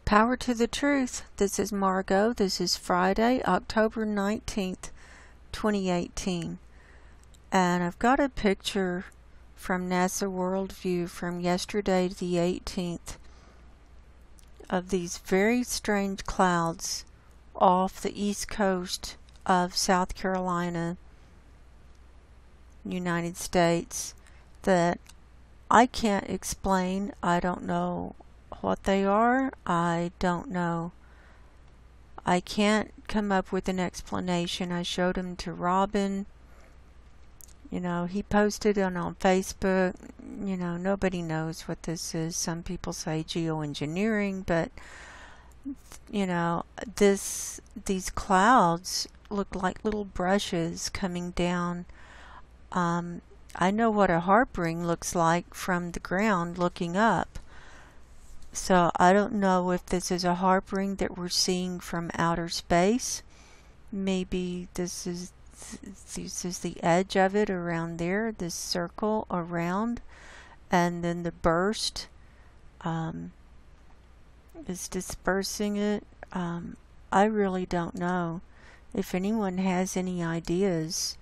Power to the truth. This is Margo. This is Friday, October 19th, 2018. And I've got a picture from NASA Worldview from yesterday, the 18th, of these very strange clouds off the east coast of South Carolina, United States, that I can't explain. I don't know what they are. I don't know. I can't come up with an explanation. I showed them to Robin. You know, he posted it on Facebook. You know, nobody knows what this is. Some people say geoengineering, but you know, these clouds look like little brushes coming down. I know what a harp ring looks like from the ground looking up. So I don't know if this is a harp ring that we're seeing from outer space. Maybe this is the edge of it around there, this circle around, and then the burst is dispersing it. I really don't know. If anyone has any ideas,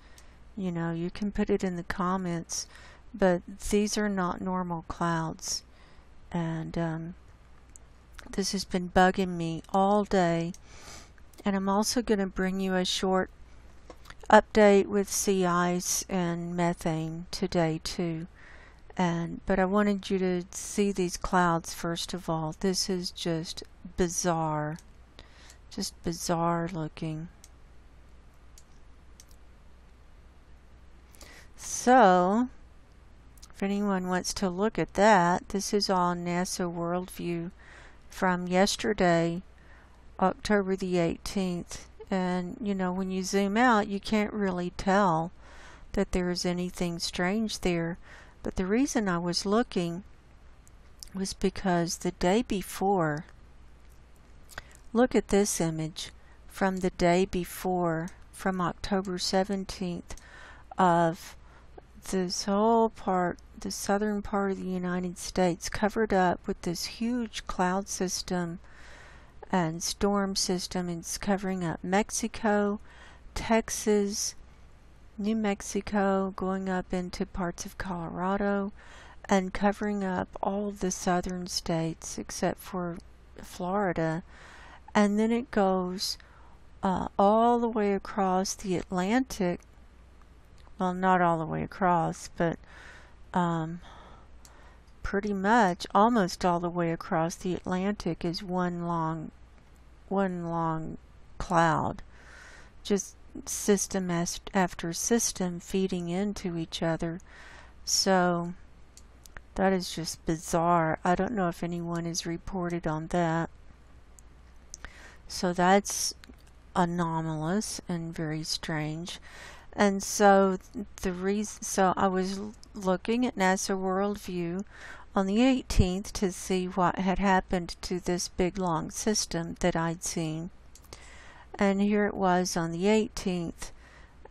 you know, you can put it in the comments, but these are not normal clouds. And this has been bugging me all day. And I'm also going to bring you a short update with sea ice and methane today too. But I wanted you to see these clouds first of all. This is just bizarre. Just bizarre looking. So, if anyone wants to look at that, this is all NASA Worldview from yesterday, October the 18th. And, you know, when you zoom out, you can't really tell that there is anything strange there. But the reason I was looking was because the day before, look at this image from the day before, from October 17th, of this whole part, the southern part of the United States, covered up with this huge cloud system and storm system. It's covering up Mexico, Texas, New Mexico, going up into parts of Colorado, and covering up all the southern states except for Florida. And then it goes all the way across the Atlantic. Well, not all the way across, but pretty much almost all the way across the Atlantic is one long cloud, just system after system feeding into each other. So that is just bizarre. I don't know if anyone has reported on that. So that's anomalous and very strange. And so I was looking at NASA Worldview on the 18th to see what had happened to this big long system that I'd seen. And here it was on the 18th.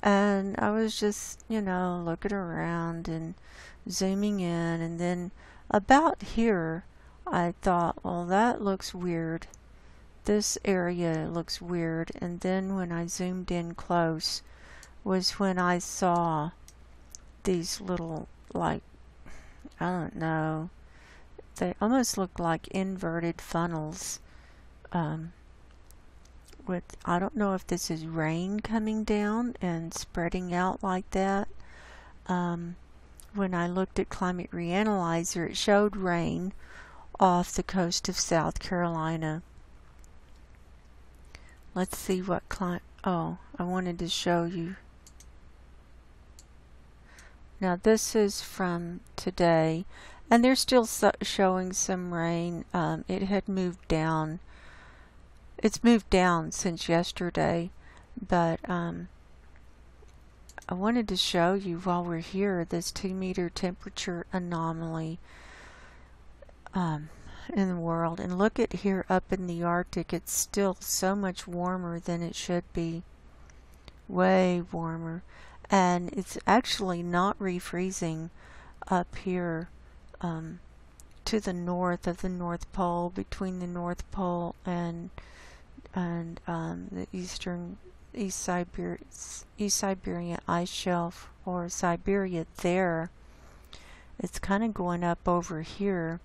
And I was just, you know, looking around and zooming in. And then about here, I thought, well, that looks weird. This area looks weird. And then when I zoomed in close, was when I saw these little, like, I don't know, they almost look like inverted funnels. I don't know if this is rain coming down and spreading out like that. When I looked at Climate Reanalyzer, it showed rain off the coast of South Carolina. Let's see what oh, I wanted to show you. Now this is from today, and they're still showing some rain. It had moved down. It's moved down since yesterday, but I wanted to show you while we're here this 2-meter temperature anomaly in the world. And look at here up in the Arctic. It's still so much warmer than it should be. Way warmer. And it's actually not refreezing up here to the north of the North Pole, between the North Pole and the East Siberian ice shelf, or Siberia there. It's kind of going up over here,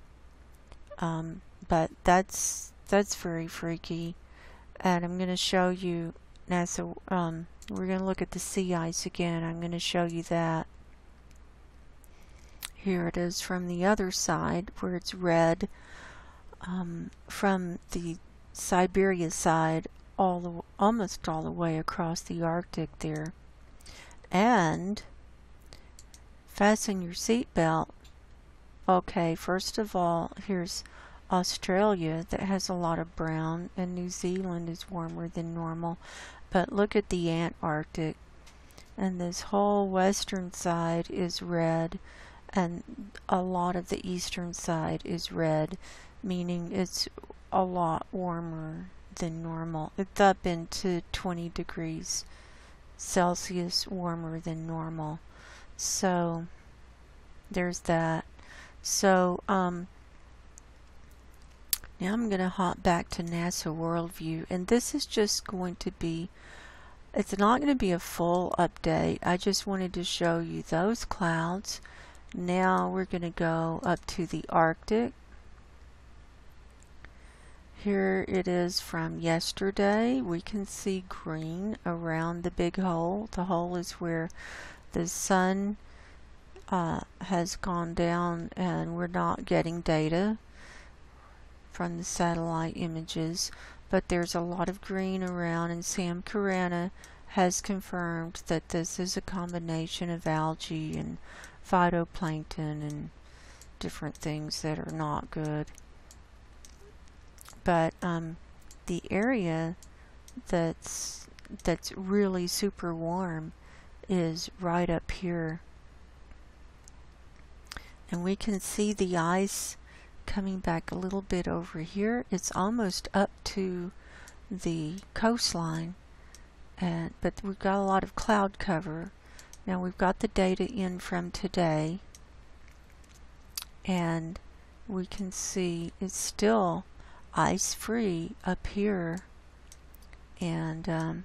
but that's very freaky. And I'm going to show you NASA. We're going to look at the sea ice again. I'm going to show you that. Here it is from the other side, where it's red, from the Siberia side, almost all the way across the Arctic there. And fasten your seatbelt. Okay, first of all, here's Australia that has a lot of brown, and New Zealand is warmer than normal. But look at the Antarctic, and this whole western side is red, and a lot of the eastern side is red, meaning it's a lot warmer than normal. It's up into 20 degrees Celsius warmer than normal. So there's that. So now I'm going to hop back to NASA Worldview, and this is just going to be, it's not going to be a full update. I just wanted to show you those clouds. Now we're going to go up to the Arctic. Here it is from yesterday. We can see green around the big hole. The hole is where the sun has gone down, and we're not getting data from the satellite images, but there's a lot of green around, and Sam Carana has confirmed that this is a combination of algae and phytoplankton and different things that are not good. But the area that's really super warm is right up here, and we can see the ice coming back a little bit over here. It's almost up to the coastline, but we've got a lot of cloud cover. Now we've got the data in from today, and we can see it's still ice free up here, and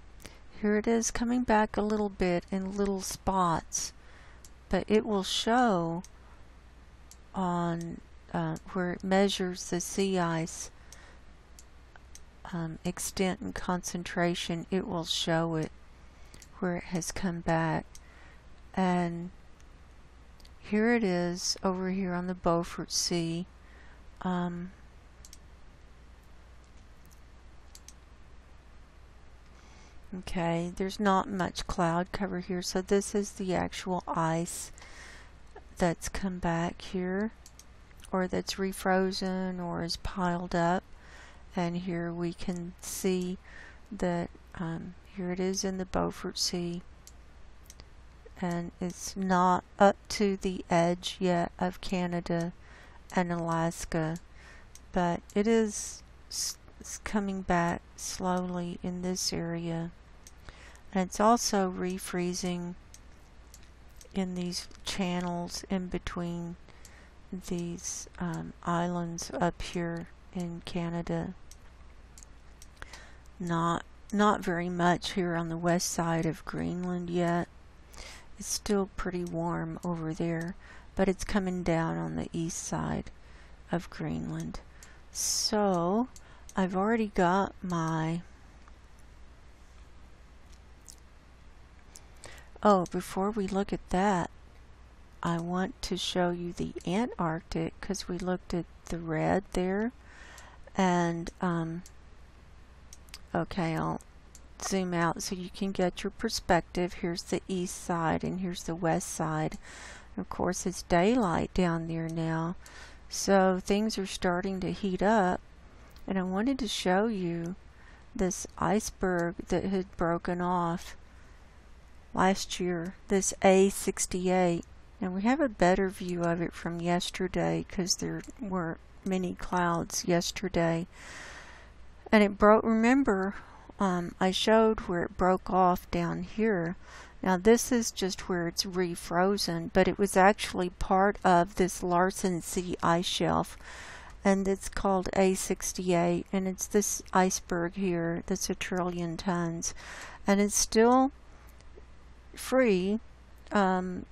here it is coming back a little bit in little spots, but it will show on where it measures the sea ice extent and concentration. It will show it where it has come back. And here it is over here on the Beaufort Sea. Okay, there's not much cloud cover here, so this is the actual ice that's come back here, or that's refrozen or is piled up. And here we can see that here it is in the Beaufort Sea, and it's not up to the edge yet of Canada and Alaska, but it is coming back slowly in this area. And it's also refreezing in these channels in between these islands up here in Canada. Not very much here on the west side of Greenland yet. It's still pretty warm over there, but it's coming down on the east side of Greenland. So I've already got my before we look at that, I want to show you the Antarctic, because we looked at the red there, and okay, I'll zoom out so you can get your perspective. Here's the east side and here's the west side. Of course, it's daylight down there now, so things are starting to heat up, and I wanted to show you this iceberg that had broken off last year, this A68, and we have a better view of it from yesterday because there weren't many clouds yesterday. And it broke, remember, I showed where it broke off down here. Now this is just where it's refrozen, but it was actually part of this Larsen C ice shelf, and it's called A68, and it's this iceberg here that's 1 trillion tons, and it's still free from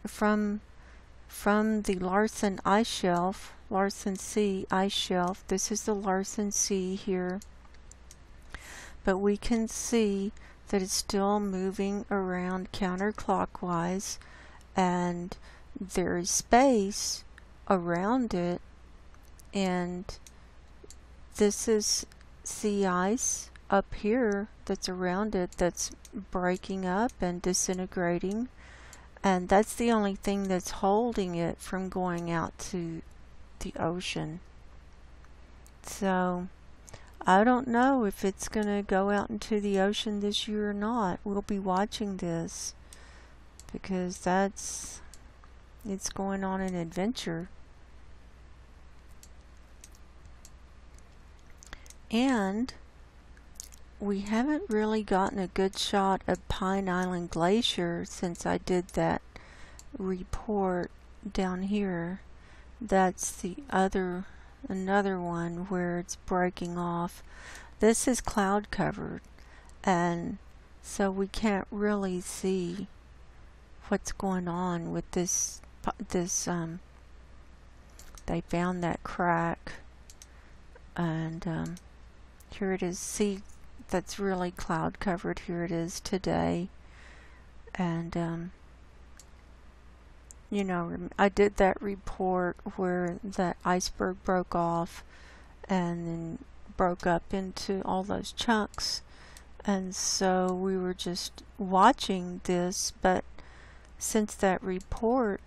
the Larsen ice shelf, Larsen C ice shelf. This is the Larsen C here, but we can see that it's still moving around counterclockwise, and there is space around it, and this is sea ice up here that's around it that's breaking up and disintegrating, and that's the only thing that's holding it from going out to the ocean. So I don't know if it's going to go out into the ocean this year or not. We'll be watching this because it's going on an adventure. And we haven't really gotten a good shot of Pine Island Glacier since I did that report down here. That's another one where it's breaking off. This is cloud covered, and so we can't really see what's going on with this. They found that crack, and here it is. See, that's really cloud covered. Here it is today, and you know, I did that report where that iceberg broke off and then broke up into all those chunks, and so we were just watching this, but since that report,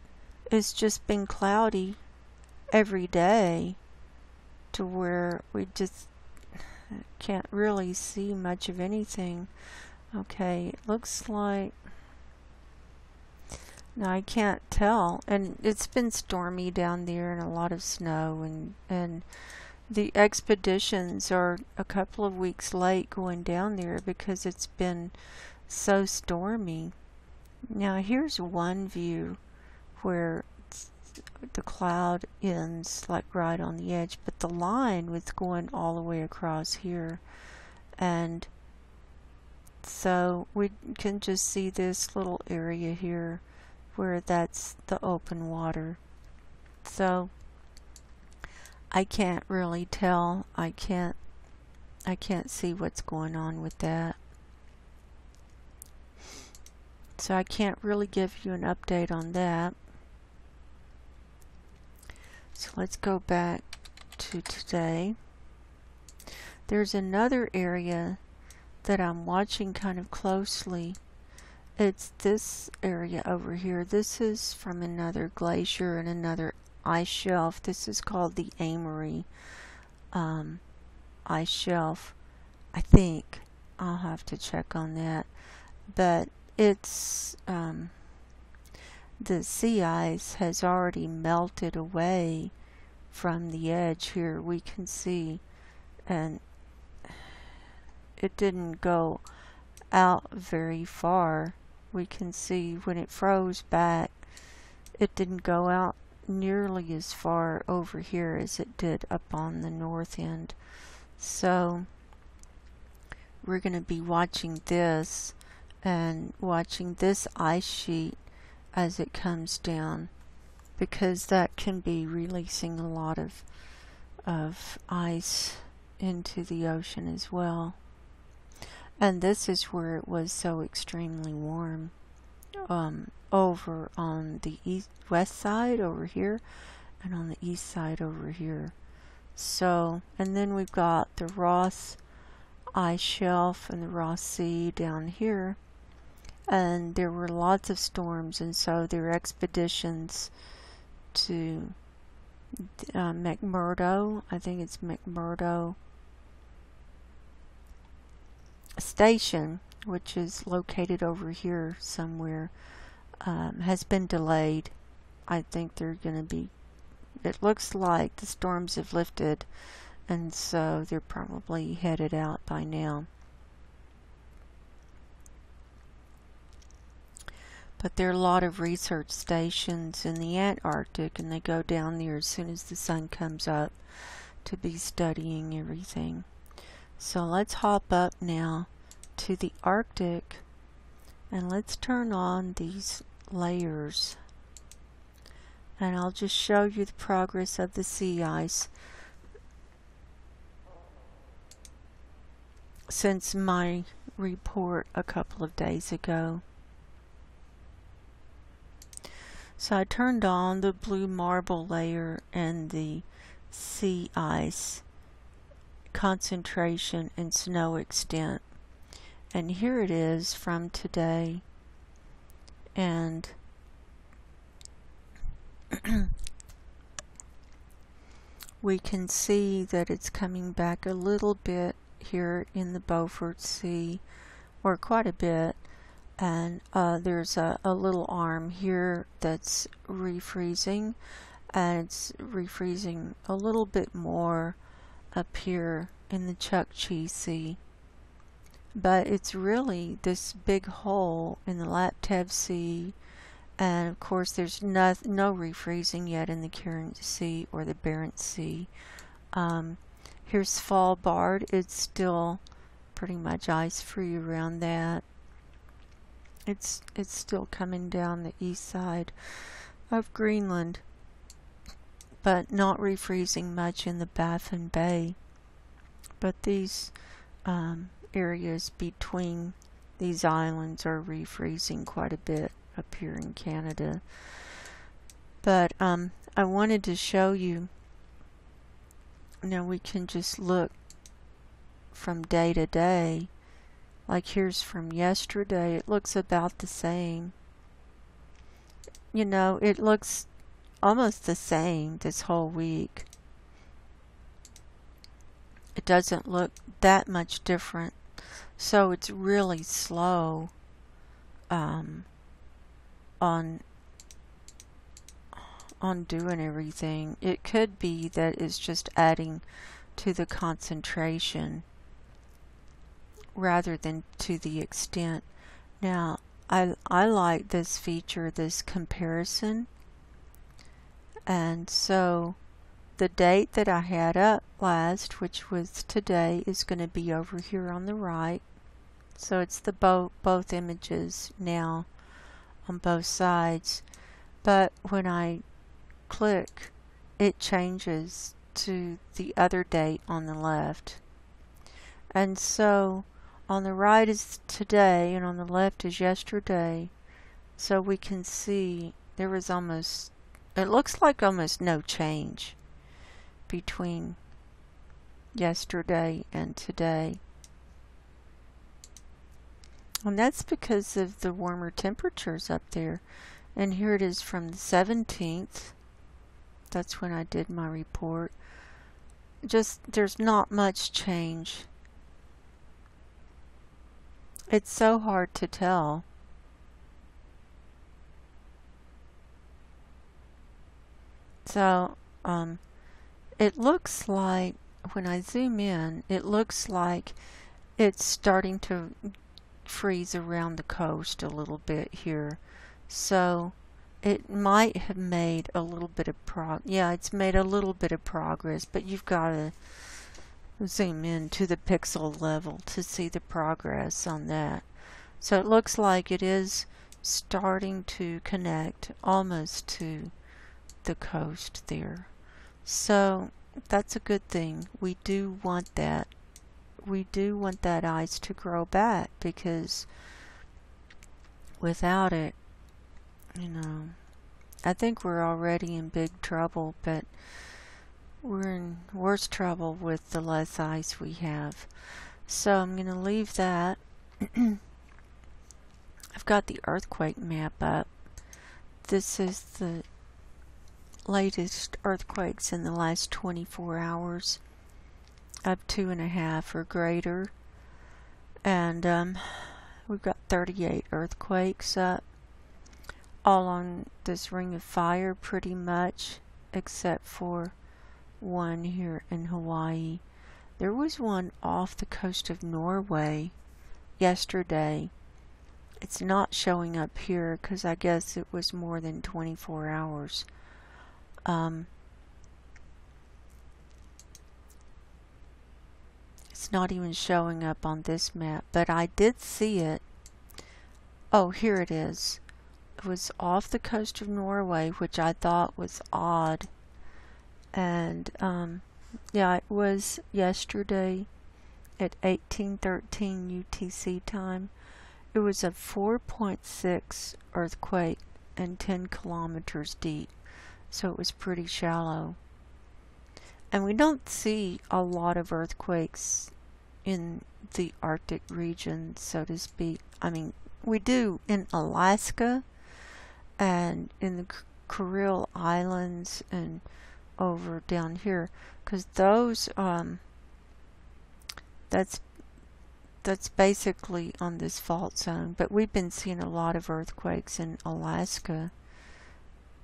it's just been cloudy every day to where we just can't really see much of anything. Okay, it looks like, no, I can't tell, and it's been stormy down there and a lot of snow, and the expeditions are a couple of weeks late going down there because it's been so stormy. Now here's one view where the cloud ends like right on the edge, but the line was going all the way across here, and so we can just see this little area here where that's the open water. So I can't really tell. I can't see what's going on with that. So I can't really give you an update on that. So let's go back to today. There's another area that I'm watching kind of closely. It's this area over here. This is from another glacier and another ice shelf. This is called the Amory ice shelf, I think. I'll have to check on that. But it's the sea ice has already melted away from the edge here. We can see, and it didn't go out very far. We can see when it froze back, it didn't go out nearly as far over here as it did up on the north end. So we're going to be watching this and watching this ice sheet as it comes down, because that can be releasing a lot of ice into the ocean as well. And this is where it was so extremely warm, over on the west side over here and on the east side over here. So, and then we've got the Ross ice shelf and the Ross Sea down here, and there were lots of storms, and so there were expeditions to McMurdo, I think it's McMurdo Station, which is located over here somewhere, has been delayed. I think they're going to be, it looks like the storms have lifted, and so they're probably headed out by now. But there are a lot of research stations in the Antarctic, and they go down there as soon as the sun comes up to be studying everything. So let's hop up now to the Arctic, and let's turn on these layers. And I'll just show you the progress of the sea ice since my report a couple of days ago. So I turned on the blue marble layer and the sea ice concentration and snow extent. And here it is from today. And we can see that it's coming back a little bit here in the Beaufort Sea, or quite a bit. And there's a little arm here that's refreezing, and it's refreezing a little bit more up here in the Chukchi Sea. But it's really this big hole in the Laptev Sea, and of course there's no refreezing yet in the Karen Sea or the Barents Sea. Here's Svalbard. It's still pretty much ice-free around that. It's still coming down the east side of Greenland, but not refreezing much in the Baffin Bay. But these areas between these islands are refreezing quite a bit up here in Canada. But I wanted to show you, now we can just look from day to day. Like here's from yesterday, it looks about the same. You know, it looks almost the same this whole week. It doesn't look that much different. So it's really slow on doing everything. It could be that it's just adding to the concentration rather than to the extent. Now, I like this feature, this comparison. And so the date that I had up last, which was today, is going to be over here on the right. So it's the both images now on both sides. But when I click, it changes to the other date on the left. And so on the right is today and on the left is yesterday. So we can see there was almost, it looks like almost no change between yesterday and today. And that's because of the warmer temperatures up there. And here it is from the 17th. That's when I did my report. Just, there's not much change. It's so hard to tell. So, it looks like, when I zoom in, it looks like it's starting to freeze around the coast a little bit here. So, it might have made a little bit of it's made a little bit of progress, but you've got to zoom in to the pixel level to see the progress on that. So it looks like it is starting to connect almost to the coast there. So that's a good thing. We do want that. We do want that ice to grow back, because without it, you know, I think we're already in big trouble, but we're in worse trouble with the less ice we have. So I'm going to leave that. I've got the earthquake map up. This is the latest earthquakes in the last 24 hours of 2.5 or greater. And we've got 38 earthquakes up, all on this ring of fire pretty much, except for one here in Hawaii. There was one off the coast of Norway yesterday. It's not showing up here because I guess it was more than 24 hours. It's not even showing up on this map, but I did see it. Oh, here it is. It was off the coast of Norway, which I thought was odd. And yeah, it was yesterday at 1813 UTC time. It was a 4.6 earthquake and 10 kilometers deep, so it was pretty shallow. And we don't see a lot of earthquakes in the Arctic region, so to speak. I mean, we do in Alaska and in the Kuril Islands and over down here, because those that's basically on this fault zone. But we've been seeing a lot of earthquakes in Alaska,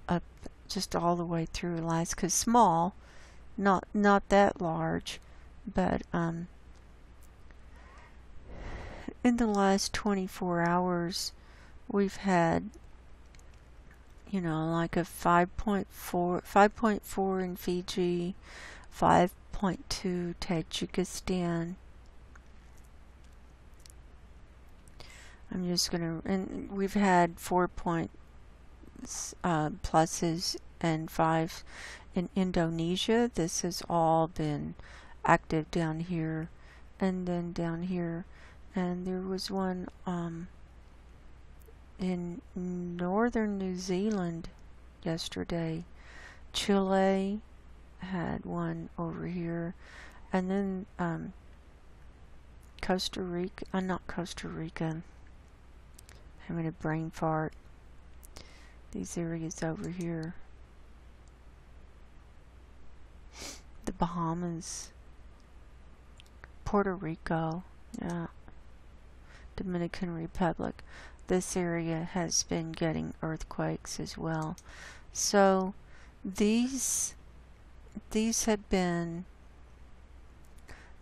up just all the way through Alaska. Small, not that large, but in the last 24 hours we've had, you know, like a 5.4 in Fiji, 5.2 Tajikistan. I'm just gonna, and we've had 4 point pluses and 5 in Indonesia. This has all been active down here, and then down here, and there was one in northern New Zealand yesterday. Chile had one over here, and then Costa Rica, not Costa Rica, having a brain fart. These areas over here, the Bahamas, Puerto Rico, yeah, Dominican Republic. This area has been getting earthquakes as well. So these had been,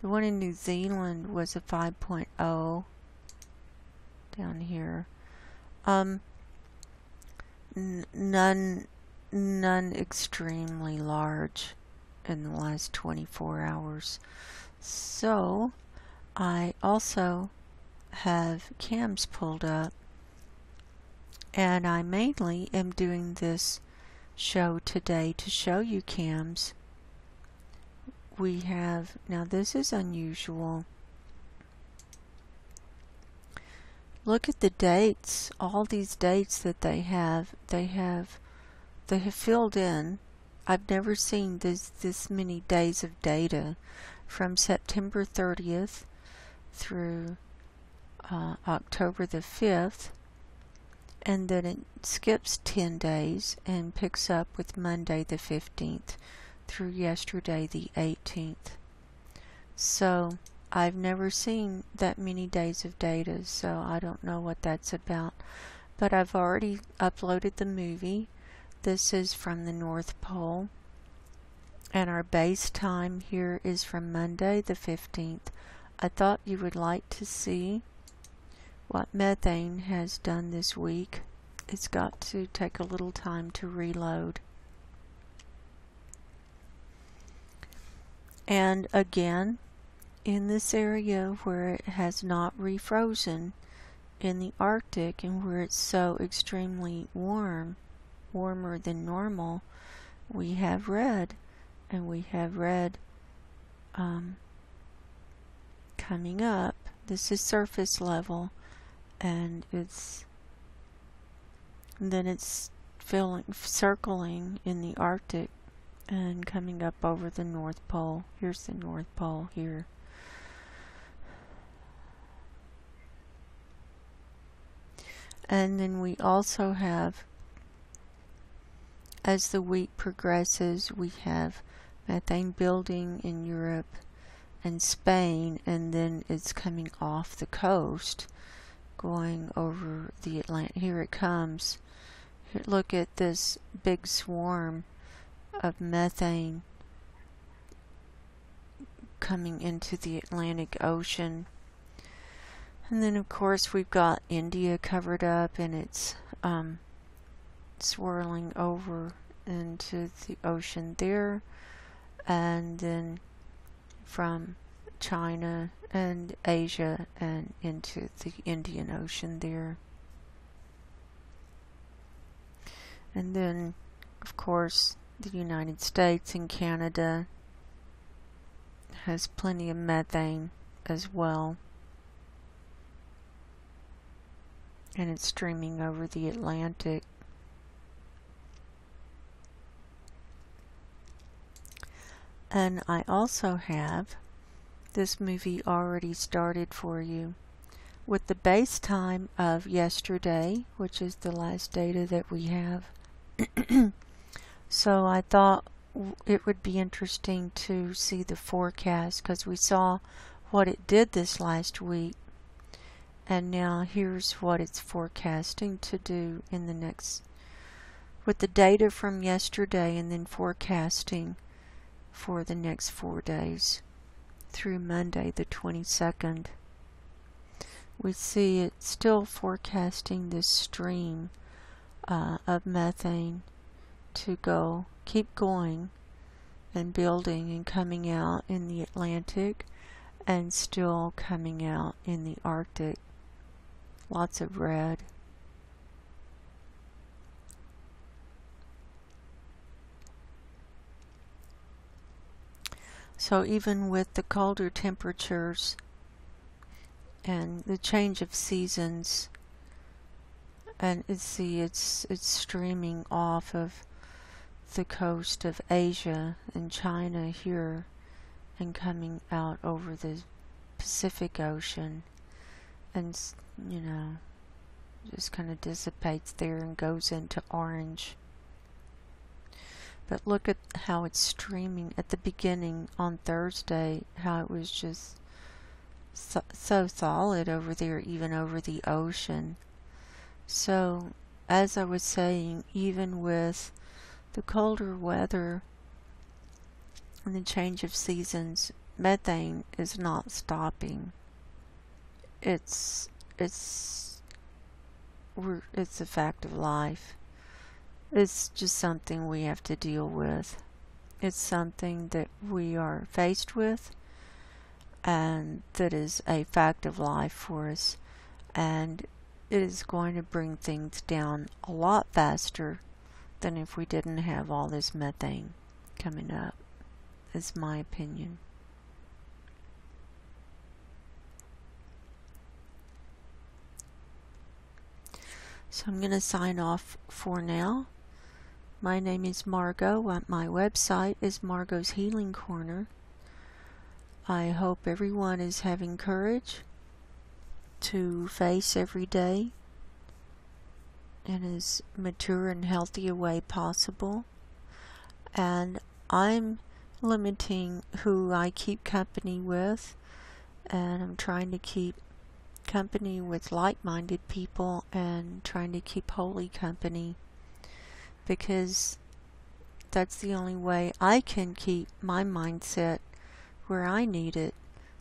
the one in New Zealand was a 5.0 down here. None extremely large in the last 24 hours. So I also have CAMS pulled up, and I mainly am doing this show today to show you CAMS. We have, now this is unusual. Look at the dates, all these dates that they have filled in. I've never seen this many days of data from September 30th through October the 5th, and then it skips 10 days and picks up with Monday the 15th through yesterday the 18th. So I've never seen that many days of data, so I don't know what that's about. But I've already uploaded the movie. This is from the North Pole, and our base time here is from Monday the 15th. I thought you would like to see what methane has done this week. It's got to take a little time to reload. And again, in this area where it has not refrozen in the Arctic, and where it's so extremely warm, warmer than normal, we have red, and we have red coming up. This is surface level, and then it's circling in the Arctic and coming up over the North Pole. Here's the North Pole here. And then we also have, as the week progresses, we have methane building in Europe and Spain, and then it's coming off the coast, going over the Atlantic. Here it comes. Here, look at this big swarm of methane coming into the Atlantic Ocean. And then of course we've got India covered up, and it's swirling over into the ocean there, and then from China and Asia and into the Indian Ocean there. And then of course the United States and Canada has plenty of methane as well, and it's streaming over the Atlantic. And I also have this movie already started for you with the base time of yesterday, which is the last data that we have. So I thought it would be interesting to see the forecast, because we saw what it did this last week, and now here's what it's forecasting to do in the next, with the data from yesterday, and then forecasting for the next 4 days through Monday the 22nd. We see it still forecasting this stream of methane to keep going and building and coming out in the Atlantic, and still coming out in the Arctic. Lots of red. So even with the colder temperatures and the change of seasons, and it's streaming off of the coast of Asia and China here, and coming out over the Pacific Ocean, and just kind of dissipates there and goes into orange. But look at how it's streaming at the beginning on Thursday, how it was just so solid over there, even over the ocean. So, as I was saying, even with the colder weather and the change of seasons, methane is not stopping. It's a fact of life. It's just something we have to deal with. It's something that we are faced with, and that is a fact of life for us, and it is going to bring things down a lot faster than if we didn't have all this methane coming up, is my opinion. So I'm going to sign off for now. My name is Margo. My website is Margo's Healing Corner. I hope everyone is having courage to face every day in as mature and healthy a way possible. And I'm limiting who I keep company with, and I'm trying to keep company with like-minded people, and trying to keep holy company, because that's the only way I can keep my mindset where I need it,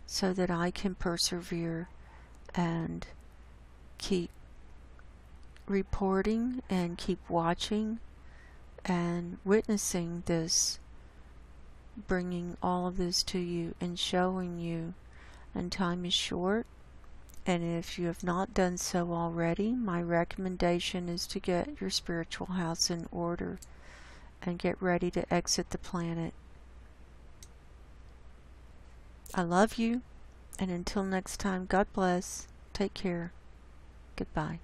so that I can persevere and keep reporting and keep watching and witnessing this, bringing all of this to you and showing you. And time is short, and if you have not done so already, my recommendation is to get your spiritual house in order and get ready to exit the planet. I love you, and until next time, God bless. Take care. Goodbye.